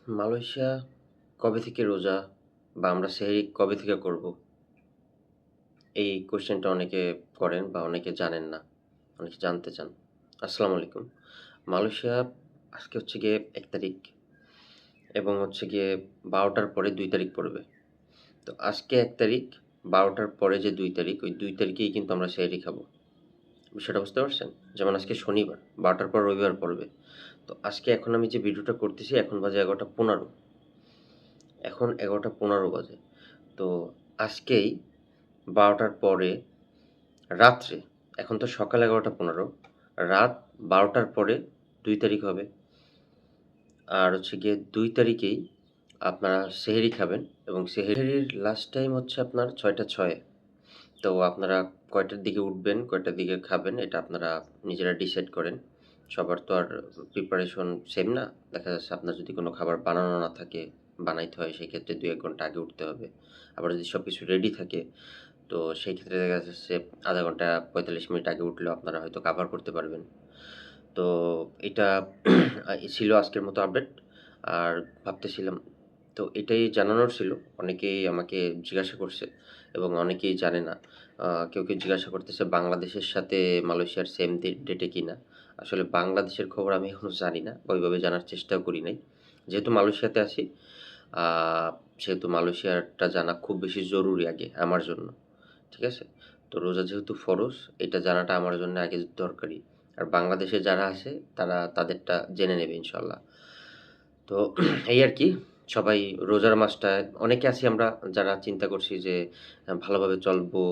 Malaysia কবে থেকে রোজা বা আমরা সেহরি কবে থেকে করব? এই কোয়েশ্চেনটা অনেকে করেন বা অনেকে জানেন না। অনেকে জানতে চান। আসসালামু আলাইকুম। মালয়েশিয়া আজকে হচ্ছে গিয়ে ১ তারিখ এবং হচ্ছে গিয়ে ১২ টার পরে ২ তারিখ পড়বে। তো আজকে ১ তারিখ, ১২ টার পরে যে ২ তারিখ, ওই ২ তারিখেই কিন্তু আমরা সেহরি খাবো। বিষয়টা বুঝতে পারছেন? যেমন আজকে শনিবার, ১২ টার পর রবিবার পড়বে। তো আজকে এখন আমি যে ভিডিওটা করতেছি এখন বাজে ১১টা ১৫। এখন ১১টা ১৫ বাজে। তো আজকেই ১২টার পরে রাত্রে, এখন তো সকাল ১১টা ১৫, রাত ১২টার পরে ২ তারিখ হবে। আর হচ্ছে গিয়ে ২ তারিখেই আপনারা সেহরি খাবেন এবং সেহরির লাস্ট টাইম হচ্ছে আপনার ৬টা ৬। তো আপনারা কয়টার দিকে উঠবেন, কয়টার দিকে খাবেন এটা আপনারা নিজেরা ডিসাইড করেন। সবার তো আর প্রিপারেশন সেম না। দেখা যাচ্ছে আপনার যদি কোনো খাবার বানানো না থাকে, বানাইতে হয় সেক্ষেত্রে ২-১ ঘন্টা আগে উঠতে হবে। আবার যদি সবকিছু রেডি থাকে তো সেই ক্ষেত্রে দেখা যাচ্ছে ০.৫ ঘন্টা ৪৫ মিনিট আগে উঠলেও আপনারা হয়তো কাভার করতে পারবেন। তো এটা ছিল আজকের মতো আপডেট। আর ভাবতেছিলাম তো এটাই জানানোর ছিল। অনেকেই আমাকে জিজ্ঞাসা করছে এবং অনেকেই জানে না। কেউ জিজ্ঞাসা করতেছে বাংলাদেশের সাথে মালয়েশিয়ার সেম ডেটে কিনা? আসলে বাংলাদেশের খবর আমি এখনো জানি না। ওইভাবে জানার চেষ্টাও করি নাই। যেহেতু মালয়েশিয়াতে আছি, আ সেহেতু মালয়েশিয়ারটা জানা খুব বেশি জরুরি আগে আমার জন্য। ঠিক আছে? তো রোজা যেহেতু ফরজ, এটা জানাটা আমার জন্য আগে দরকারি। আর বাংলাদেশে যারা আছে তারা তাদেরটা জেনে নেবে ইনশাআল্লাহ। তো এই আরকি। সবাই রোজার মাসটায় অনেকে আছি আমরা যারা চিন্তা করছি যে ভালোভাবে চলবো।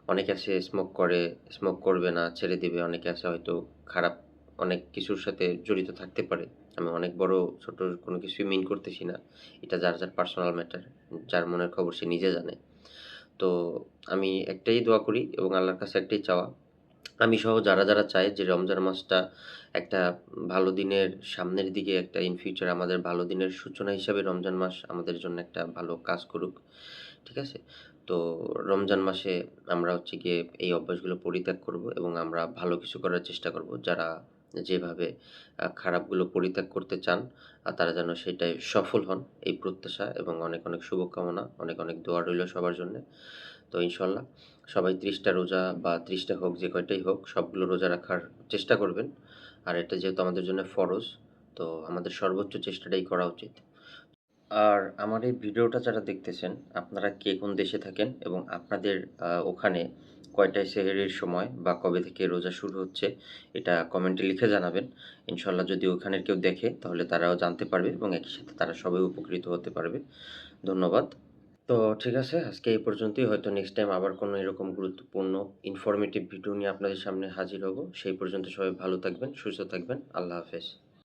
অনেকে আছে স্মোক করে, স্মোক করবে না, ছেড়ে দিবে। অনেকে আছে হয়তো খারাপ অনেক কিছুর সাথে জড়িত থাকতে পারে। আমি অনেক বড় ছোট কোনো কিছুই মিন করতেছি না। এটা যার পার্সোনাল ম্যাটার। যার মনের খবর সে নিজে জানে। তো আমি একটাই দোয়া করি এবং আল্লাহর কাছে একটাই চাওয়া, আমি সহ যারা চায় যে রমজান মাসটা একটা ভালো দিনের সামনের দিকে একটা ইন ফিউচার আমাদের ভালো দিনের সূচনা হিসাবে রমজান মাস আমাদের জন্য একটা ভালো কাজ করুক। ঠিক আছে? তো রমজান মাসে আমরা হচ্ছে গিয়ে এই অভ্যাসগুলো পরিত্যাগ করব এবং আমরা ভালো কিছু করার চেষ্টা করব। যারা যেভাবে খারাপগুলো পরিত্যাগ করতে চান তারা যেন সেটায় সফল হন এই প্রত্যাশা এবং অনেক শুভকামনা, অনেক দোয়া রইল সবার জন্যে। তো ইনশাআল্লাহ সবাই ৩০ টা রোজা বা ৩০ টা হোক যে কয়টাই হোক সবগুলো রোজা রাখার চেষ্টা করবেন। আর এটা যেহেতু আমাদের জন্য ফরজ, তো আমাদের সর্বোচ্চ চেষ্টাটাই করা উচিত। আর আমার এই ভিডিওটা যারা দেখতেছেন, আপনারা কে কোন দেশে থাকেন এবং আপনাদের ওখানে কয়টায় সেহরির সময় বা কবে থেকে রোজা শুরু হচ্ছে, এটা কমেন্টে লিখে জানাবেন। ইনশাআল্লাহ যদি ওখানের কেউ দেখে তাহলে তারাও জানতে পারবে এবং একই সাথে তারা সবাই উপকৃত হতে পারবে। ধন্যবাদ। তো ঠিক আছে, আজকে এই পর্যন্তই। হয়তো নেক্সট টাইম আবার কোনো এরকম গুরুত্বপূর্ণ ইনফরমেটিভ ভিডিও নিয়ে আপনাদের সামনে হাজির হব। সেই পর্যন্ত সবাই ভালো থাকবেন, সুস্থ থাকবেন। আল্লাহ হাফেজ।